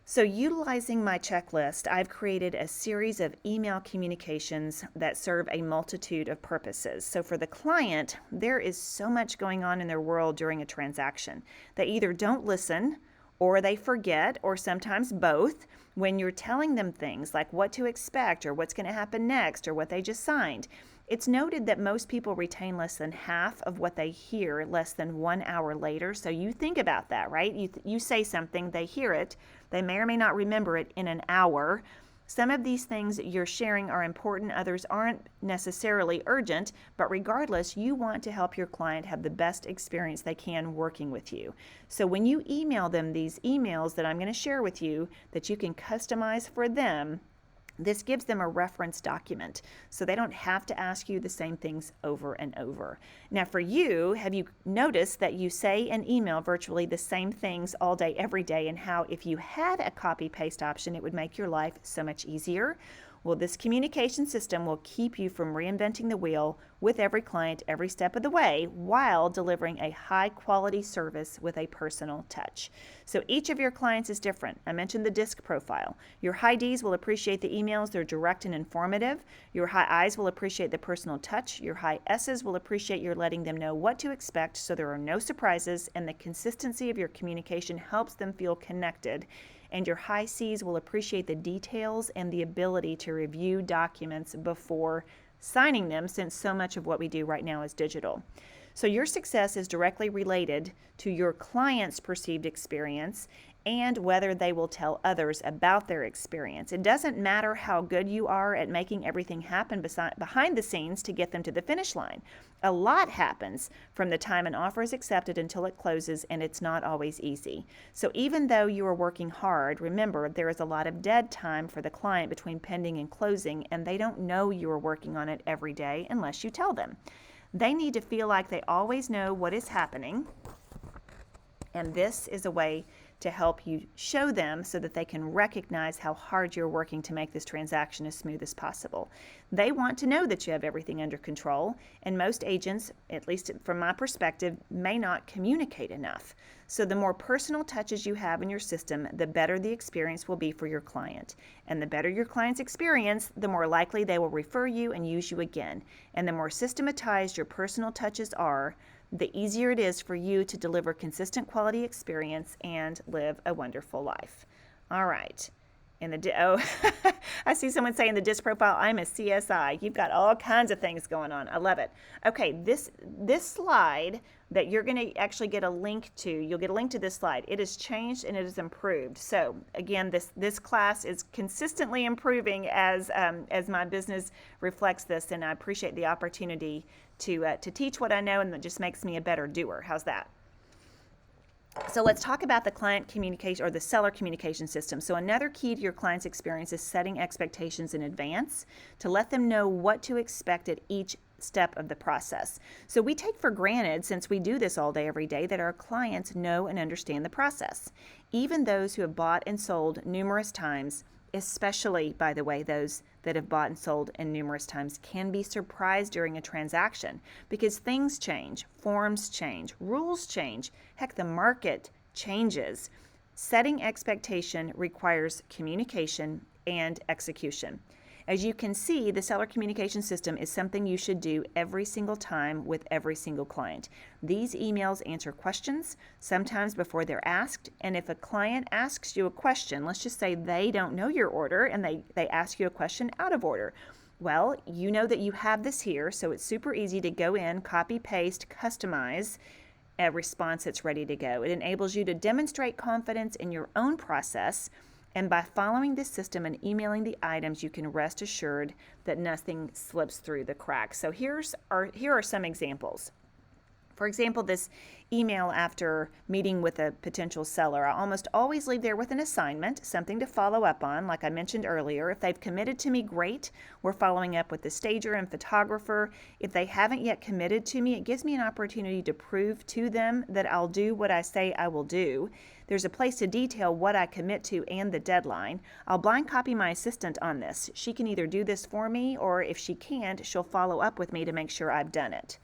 So utilizing my checklist, I've created a series of email communications that serve a multitude of purposes. So for the client, there is so much going on in their world during a transaction. They either don't listen, or they forget, or sometimes both, when you're telling them things like what to expect or what's going to happen next or what they just signed, it's noted that most people retain less than half of what they hear less than 1 hour later. So you think about that, right? You say something, they hear it, they may or may not remember it in an hour. Some of these things that you're sharing are important, others aren't necessarily urgent, but regardless, you want to help your client have the best experience they can working with you. So when you email them these emails that I'm going to share with you that you can customize for them, this gives them a reference document so they don't have to ask you the same things over and over. Now for you, have you noticed that you say and email virtually the same things all day, every day, and how if you had a copy-paste option, it would make your life so much easier? Well, this communication system will keep you from reinventing the wheel with every client every step of the way while delivering a high-quality service with a personal touch. So each of your clients is different. I mentioned the DISC profile. Your high Ds will appreciate the emails. They're direct and informative. Your high Is will appreciate the personal touch. Your high S's will appreciate your letting them know what to expect so there are no surprises, and the consistency of your communication helps them feel connected. And your high Cs will appreciate the details and the ability to review documents before signing them, since so much of what we do right now is digital. So your success is directly related to your client's perceived experience and whether they will tell others about their experience. It doesn't matter how good you are at making everything happen behind the scenes to get them to the finish line. A lot happens from the time an offer is accepted until it closes, and it's not always easy. So even though you are working hard, remember there is a lot of dead time for the client between pending and closing, and they don't know you are working on it every day unless you tell them. They need to feel like they always know what is happening, and this is a way to help you show them so that they can recognize how hard you're working to make this transaction as smooth as possible. They want to know that you have everything under control, and most agents, at least from my perspective, may not communicate enough. So the more personal touches you have in your system, the better the experience will be for your client. And the better your client's experience, the more likely they will refer you and use you again. And the more systematized your personal touches are, the easier it is for you to deliver consistent quality experience and live a wonderful life. All right. I see someone saying the DISC profile, I'm a CSI. You've got all kinds of things going on. I love it. Okay, this slide that you're going to actually get a link to, you'll get a link to this slide. It has changed and it has improved. So again, this class is consistently improving as my business reflects this, and I appreciate the opportunity to teach what I know, and that just makes me a better doer. How's that? So let's talk about the client communication or the seller communication system. So another key to your client's experience is setting expectations in advance to let them know what to expect at each step of the process. So we take for granted, since we do this all day every day, that our clients know and understand the process. Even those who have bought and sold numerous times, especially, by the way, those that have bought and sold in numerous times, can be surprised during a transaction because things change, forms change, rules change. Heck, the market changes. Setting expectation requires communication and execution. As you can see, the seller communication system is something you should do every single time with every single client. These emails answer questions, sometimes before they're asked, and if a client asks you a question, let's just say they don't know your order and they ask you a question out of order. Well, you know that you have this here, so it's super easy to go in, copy, paste, customize a response that's ready to go. It enables you to demonstrate confidence in your own process, and by following this system and emailing the items, you can rest assured that nothing slips through the cracks. So here are some examples. For example, this email after meeting with a potential seller, I almost always leave there with an assignment, something to follow up on, like I mentioned earlier. If they've committed to me, great. We're following up with the stager and photographer. If they haven't yet committed to me, it gives me an opportunity to prove to them that I'll do what I say I will do. There's a place to detail what I commit to and the deadline. I'll blind copy my assistant on this. She can either do this for me, or if she can't, she'll follow up with me to make sure I've done it.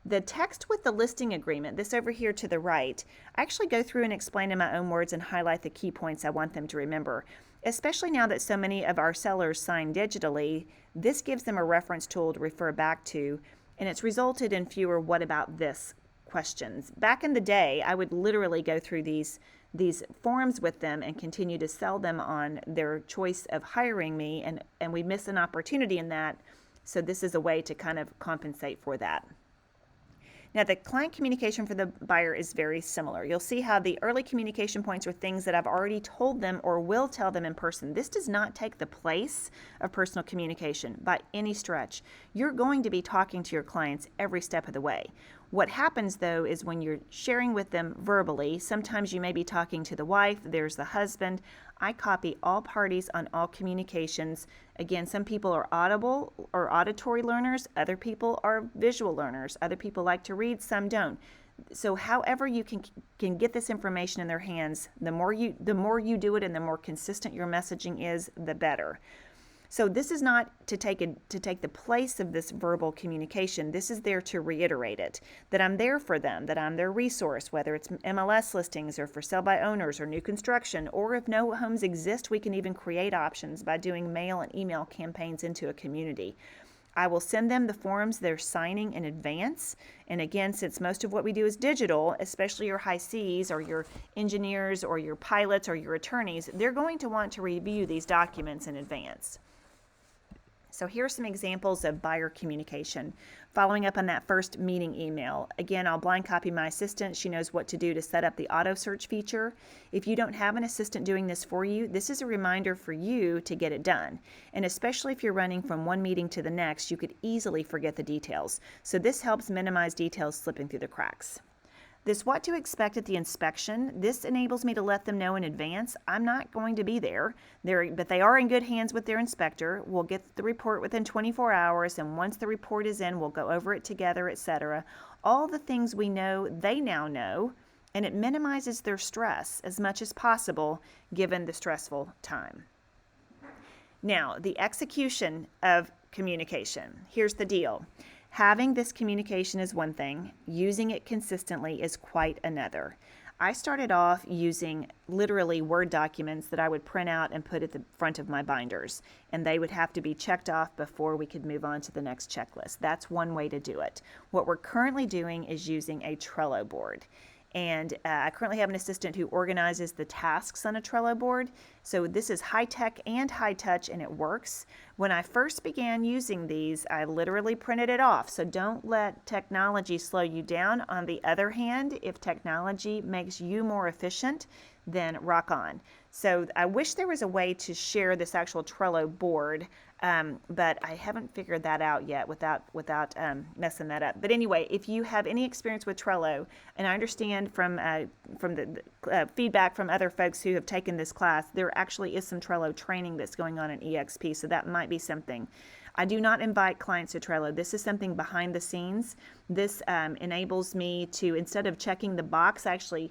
The text with the listing agreement, this over here to the right, I actually go through and explain in my own words and highlight the key points I want them to remember. Especially now that so many of our sellers sign digitally, this gives them a reference tool to refer back to, and it's resulted in fewer "what about this" questions. Back in the day, I would literally go through these these forms with them and continue to sell them on their choice of hiring me, and we miss an opportunity in that. So this is a way to kind of compensate for that. Now, the client communication for the buyer is very similar. You'll see how the early communication points are things that I've already told them or will tell them in person. This does not take the place of personal communication by any stretch. You're going to be talking to your clients every step of the way. What happens, though, is when you're sharing with them verbally, sometimes you may be talking to the wife, there's the husband. I copy all parties on all communications. Again, some people are audible or auditory learners. Other people are visual learners. Other people like to read, some don't. So however you can get this information in their hands, the more you do it and the more consistent your messaging is, the better. So this is not to take the place of this verbal communication. This is there to reiterate it, that I'm there for them, that I'm their resource, whether it's MLS listings or for sale by owners or new construction, or if no homes exist, we can even create options by doing mail and email campaigns into a community. I will send them the forms they're signing in advance. And again, since most of what we do is digital, especially your high Cs or your engineers or your pilots or your attorneys, they're going to want to review these documents in advance. So here are some examples of buyer communication. Following up on that first meeting email, again, I'll blind copy my assistant. She knows what to do to set up the auto search feature. If you don't have an assistant doing this for you, this is a reminder for you to get it done. And especially if you're running from one meeting to the next, you could easily forget the details. So this helps minimize details slipping through the cracks. This what to expect at the inspection, this enables me to let them know in advance I'm not going to be there, but they are in good hands with their inspector. We'll get the report within 24 hours, and once the report is in, we'll go over it together, etc. All the things we know, they now know, and it minimizes their stress as much as possible given the stressful time. Now, the execution of communication. Here's the deal. Having this communication is one thing, using it consistently is quite another. I started off using literally Word documents that I would print out and put at the front of my binders, and they would have to be checked off before we could move on to the next checklist. That's one way to do it. What we're currently doing is using a Trello board. And I currently have an assistant who organizes the tasks on a Trello board. So this is high tech and high touch, and it works. When I first began using these, I literally printed it off. So don't let technology slow you down. On the other hand, if technology makes you more efficient, then rock on. So I wish there was a way to share this actual Trello board, but I haven't figured that out yet without messing that up. But anyway, if you have any experience with Trello, and I understand from the feedback from other folks who have taken this class, there actually is some Trello training that's going on in EXP, so that might be something. I do not invite clients to Trello. This is something behind the scenes. This enables me to, instead of checking the box, actually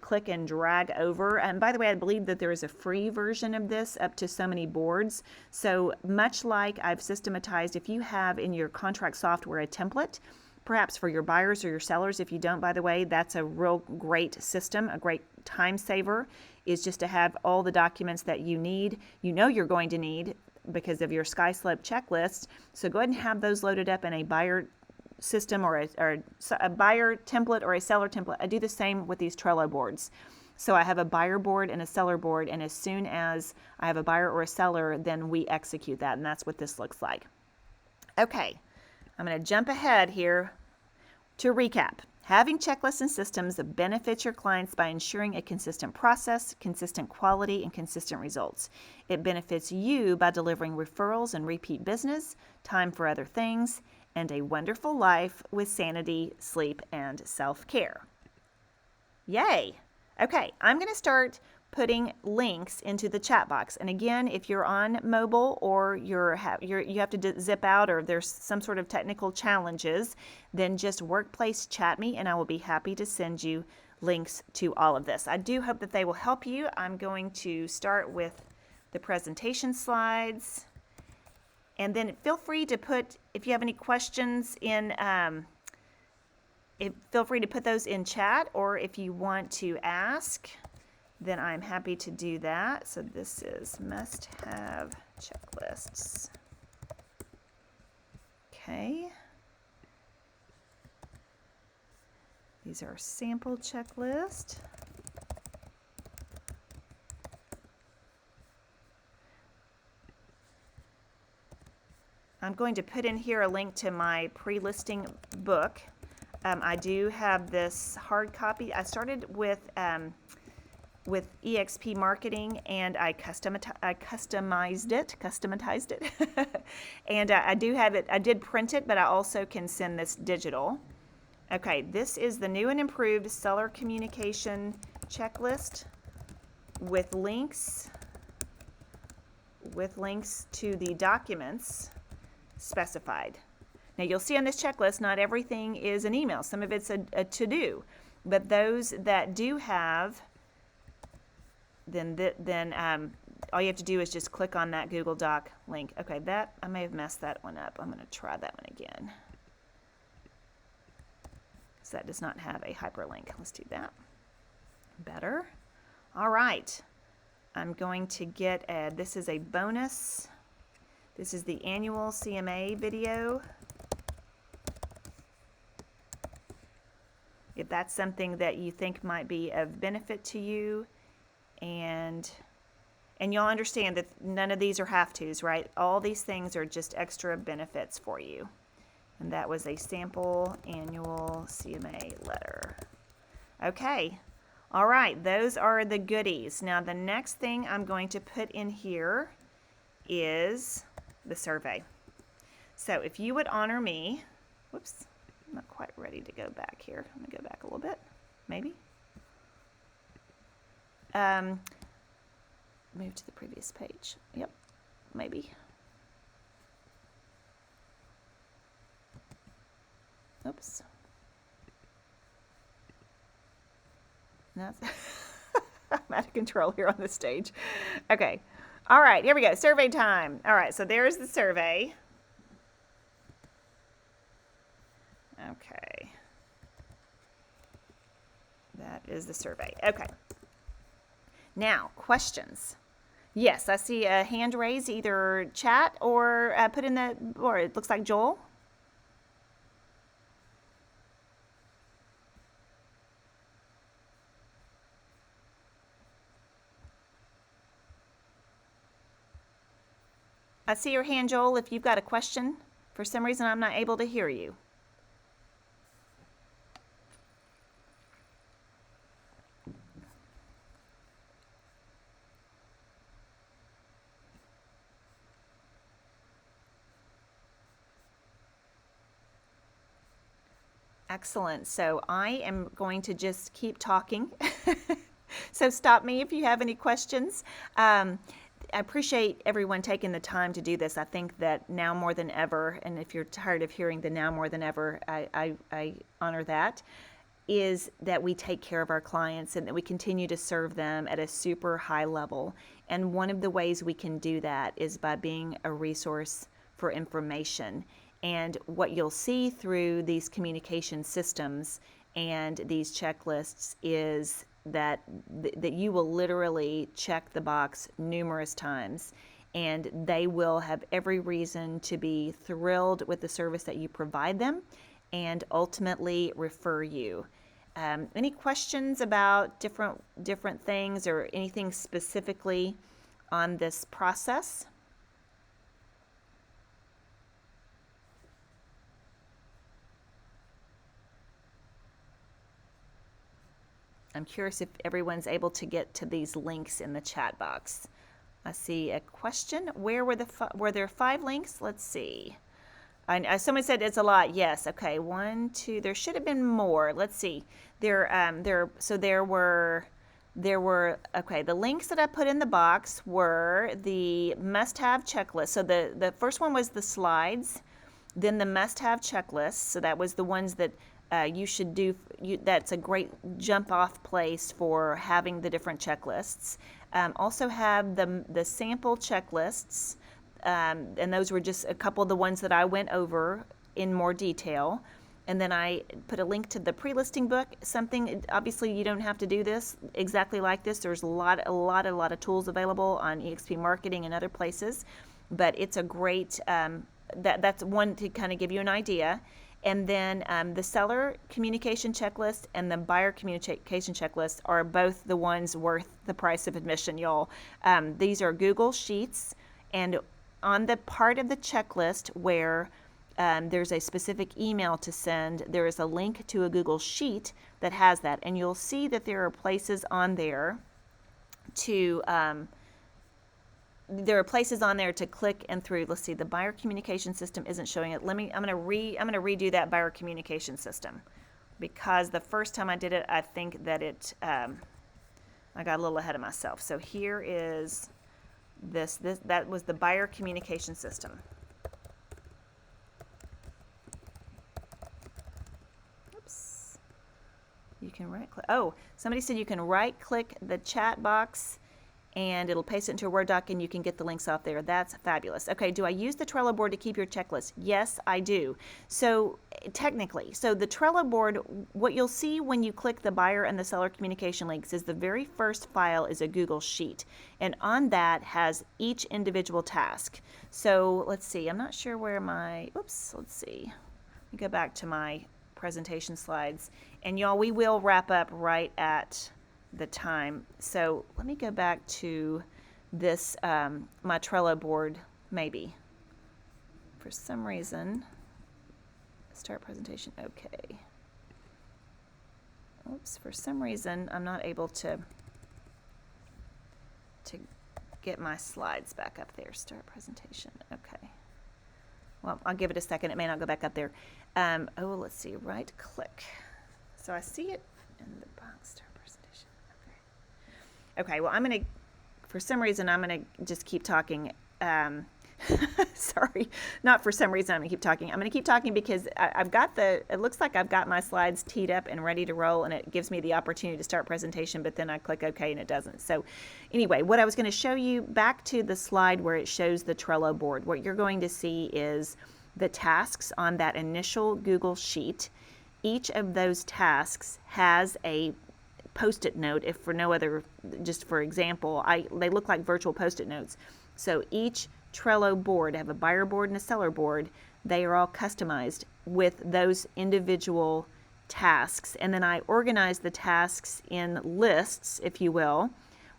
click and drag over. And by the way, I believe that there is a free version of this up to so many boards. So much like I've systematized, if you have in your contract software a template, perhaps for your buyers or your sellers, if you don't, by the way, that's a real great system, a great time saver, is just to have all the documents that you need, you're going to need because of your sky slope checklist. So go ahead and have those loaded up in a buyer system or a buyer template or a seller template. I do the same with these Trello boards. So I have a buyer board and a seller board, and as soon as I have a buyer or a seller, then we execute that, and that's what this looks like. Okay, I'm going to jump ahead here to recap. Having checklists and systems benefits your clients by ensuring a consistent process, consistent quality, and consistent results. It benefits you by delivering referrals and repeat business, time for other things, and a wonderful life with sanity, sleep, and self-care. Yay! Okay, I'm going to start putting links into the chat box. And again, if you're on mobile or you have to zip out or there's some sort of technical challenges, then just workplace chat me and I will be happy to send you links to all of this. I do hope that they will help you. I'm going to start with the presentation slides. And then feel free to put, if you have any questions in, feel free to put those in chat, or if you want to ask, then I'm happy to do that. So this is must-have checklists. Okay. These are sample checklist. I'm going to put in here a link to my pre-listing book. I do have this hard copy. I started with EXP marketing, and I customized it, and I do have it. I did print it, but I also can send this digital. Okay, this is the new and improved seller communication checklist with links to the documents specified. Now you'll see on this checklist, not everything is an email. Some of it's a to-do, but those that do have, then all you have to do is just click on that Google Doc link. Okay, that I may have messed that one up. I'm going to try that one again. So that does not have a hyperlink. Let's do that. Better. All right. I'm going to get this is a bonus. This is the annual CMA video. If that's something that you think might be of benefit to you, and you'll understand that none of these are have-tos, right? All these things are just extra benefits for you. And that was a sample annual CMA letter. Okay. All right, those are the goodies. Now the next thing I'm going to put in here is the survey. So if you would honor me, whoops, I'm not quite ready to go back here. I'm gonna go back a little bit, maybe. Move to the previous page. Yep, maybe. Oops. No, I'm out of control here on this stage. Okay. All right, here we go. Survey time. All right, so there's the survey. Okay. That is the survey. Okay. Now, questions. Yes, I see a hand raised, either chat or put in the, or it looks like Joel. I see your hand, Joel, if you've got a question. For some reason, I'm not able to hear you. Excellent. So I am going to just keep talking. So stop me if you have any questions. I appreciate everyone taking the time to do this. I think that now more than ever, and if you're tired of hearing the now more than ever, I honor that, is that we take care of our clients and that we continue to serve them at a super high level. And one of the ways we can do that is by being a resource for information. And what you'll see through these communication systems and these checklists is that you will literally check the box numerous times, and they will have every reason to be thrilled with the service that you provide them and ultimately refer you. Any questions about different things or anything specifically on this process? I'm curious if everyone's able to get to these links in the chat box. I see a question. Where were there 5 links? Let's see. Someone said it's a lot. Yes. Okay. 1, 2. There should have been more. Let's see. There were. Okay. The links that I put in the box were the must-have checklist. So the first one was the slides, then the must-have checklist. So that was the ones that you should do. That's a great jump-off place for having the different checklists. Also have the sample checklists, and those were just a couple of the ones that I went over in more detail. And then I put a link to the pre-listing book. Something, obviously, you don't have to do this exactly like this. There's a lot of tools available on EXP Marketing and other places, but it's a great. That's one to kind of give you an idea. And then the seller communication checklist and the buyer communication checklist are both the ones worth the price of admission, y'all. These are Google Sheets, and on the part of the checklist where there's a specific email to send, there is a link to a Google Sheet that has that, and you'll see that there are places on there to click and through. Let's see, the buyer communication system isn't showing it. I'm going to redo that buyer communication system, because the first time I did it, I think that I got a little ahead of myself. So here is that was the buyer communication system. Oops. You can right click. Oh, somebody said you can right click the chat box and it'll paste it into a Word doc and you can get the links off there. That's fabulous. Okay, do I use the Trello board to keep your checklist? Yes, I do. So technically, the Trello board, what you'll see when you click the buyer and the seller communication links is the very first file is a Google Sheet. And on that has each individual task. So let's see, I'm not sure where let's see. Let me go back to my presentation slides. And y'all, we will wrap up right at the time. So let me go back to this, my Trello board, maybe. For some reason, start presentation, okay. Oops, for some reason, I'm not able to get my slides back up there. Start presentation, okay. Well, I'll give it a second. It may not go back up there. Let's see, right click. So I see it in the box, start presentation. Okay, well, for some reason, I'm going to just keep talking. Sorry, not for some reason I'm going to keep talking. I'm going to keep talking because it looks like I've got my slides teed up and ready to roll, and it gives me the opportunity to start presentation, but then I click OK and it doesn't. So anyway, what I was going to show you, back to the slide where it shows the Trello board, what you're going to see is the tasks on that initial Google Sheet. Each of those tasks has a Post-it note, if for no other, just for example, they look like virtual Post-it notes. So each Trello board, I have a buyer board and a seller board, they are all customized with those individual tasks. And then I organize the tasks in lists, if you will,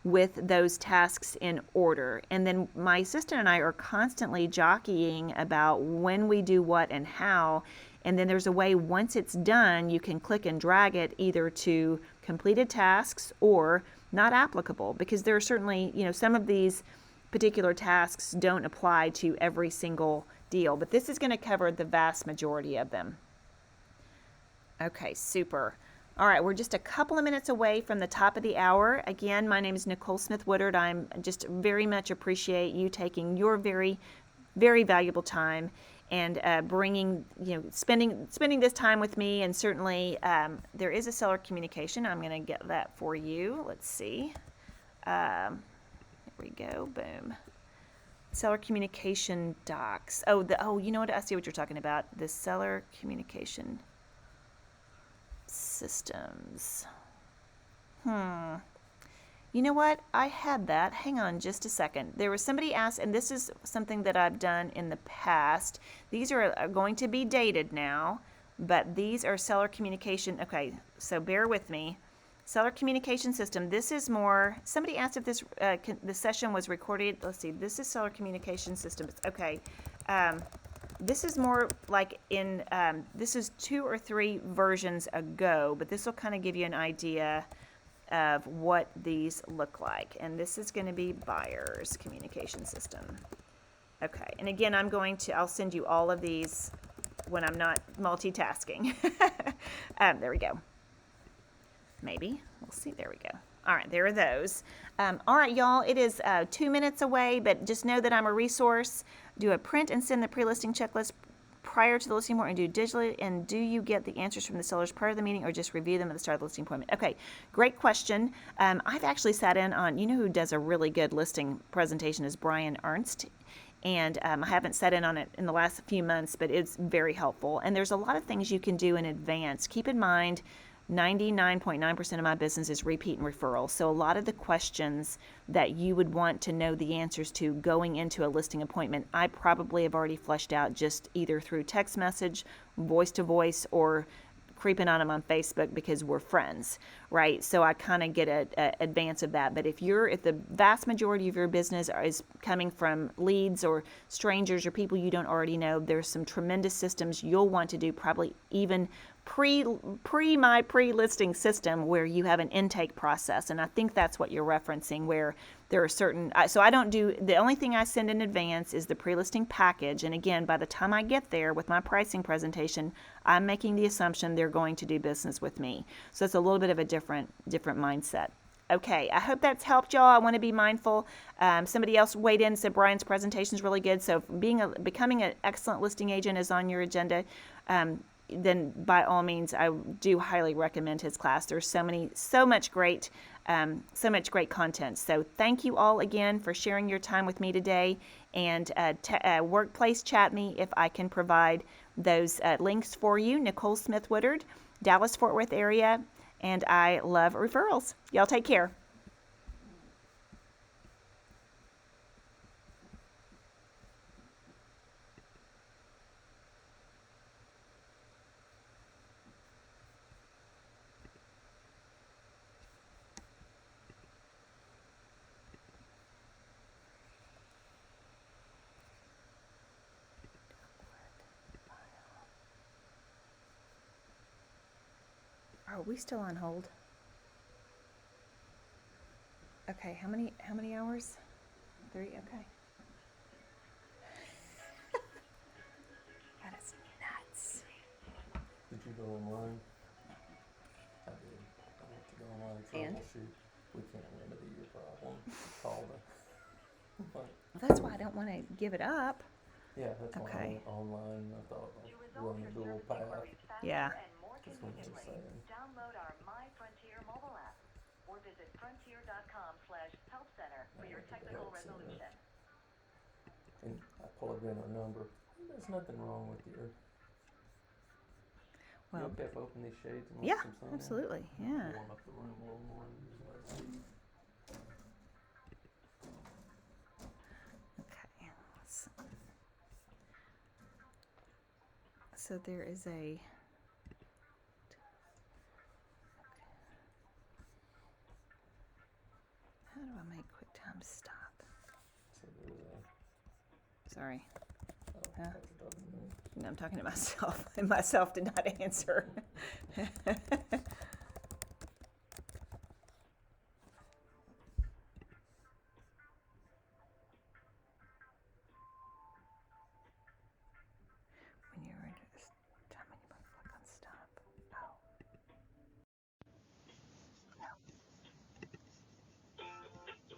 with those tasks in order. And then my assistant and I are constantly jockeying about when we do what and how. And then there's a way, once it's done, you can click and drag it either to completed tasks or not applicable, because there are certainly, some of these particular tasks don't apply to every single deal, but this is going to cover the vast majority of them. Okay, super. All right, we're just a couple of minutes away from the top of the hour. Again, my name is Nicole Smith Woodard. I'm just very much appreciate you taking your very, very valuable time and spending this time with me. And certainly there is a seller communication. I'm going to get that for you. Let's see. There we go. Boom. Seller communication docs. You know what? I see what you're talking about. The seller communication systems. You know what? I had that. Hang on just a second. There was somebody asked, and this is something that I've done in the past. These are going to be dated now, but these are seller communication. Okay, so bear with me. Seller communication system. This is more, somebody asked if this the session was recorded. Let's see. This is seller communication system. Okay. This is more like this is 2 or 3 versions ago, but this will kind of give you an idea of what these look like. And this is going to be buyer's communication system. Okay, and again, I'll send you all of these when I'm not multitasking. There we go. Maybe, we'll see, there we go. All right, there are those. All right, y'all, it is 2 minutes away, but just know that I'm a resource. Do a print and send the pre-listing checklist prior to the listing appointment, and do digitally, and do you get the answers from the sellers prior to the meeting or just review them at the start of the listing appointment? Okay, great question. I've actually sat in on, who does a really good listing presentation is Brian Ernst, and I haven't sat in on it in the last few months, but it's very helpful. And there's a lot of things you can do in advance. Keep in mind, 99.9% of my business is repeat and referral. So a lot of the questions that you would want to know the answers to going into a listing appointment, I probably have already fleshed out just either through text message, voice to voice, or creeping on them on Facebook because we're friends, right? So I kind of get a advance of that. But if the vast majority of your business is coming from leads or strangers or people you don't already know, there's some tremendous systems you'll want to do, probably even my pre-listing system, where you have an intake process. And I think that's what you're referencing, where there are certain, so I don't do, the only thing I send in advance is the pre-listing package. And again, by the time I get there with my pricing presentation, I'm making the assumption they're going to do business with me. So it's a little bit of a different mindset. Okay, I hope that's helped y'all. I want to be mindful. Somebody else weighed in and said Brian's presentation is really good. So if becoming an excellent listing agent is on your agenda, then by all means, I do highly recommend his class. There's so much great content. So thank you all again for sharing your time with me today. And workplace chat me if I can provide those links for you. Nicole Smith Woodard, Dallas Fort Worth area, and I love referrals. Y'all take care. Are we still on hold? Okay, how many hours? 3, okay. That is nuts. Did you go online? I did. I went to go online and troubleshoot. We can't remedy your problem. Call the. That's why I don't want to give it up. Yeah, that's why I went online. I thought I'll run the dual path. Yeah. That's what you're saying. Download our My Frontier mobile app or visit frontier.com/help center for your technical resolution. And I plugged in her number. There's nothing wrong with your. Well, you okay if I open these shades and yeah, let some sun absolutely, in? yeah. Warm up the room a little more. Okay. So there is a. How do I make QuickTime stop? So there's a. Sorry. Oh, I thought you were talking to me. No, I'm talking to myself, and myself did not answer.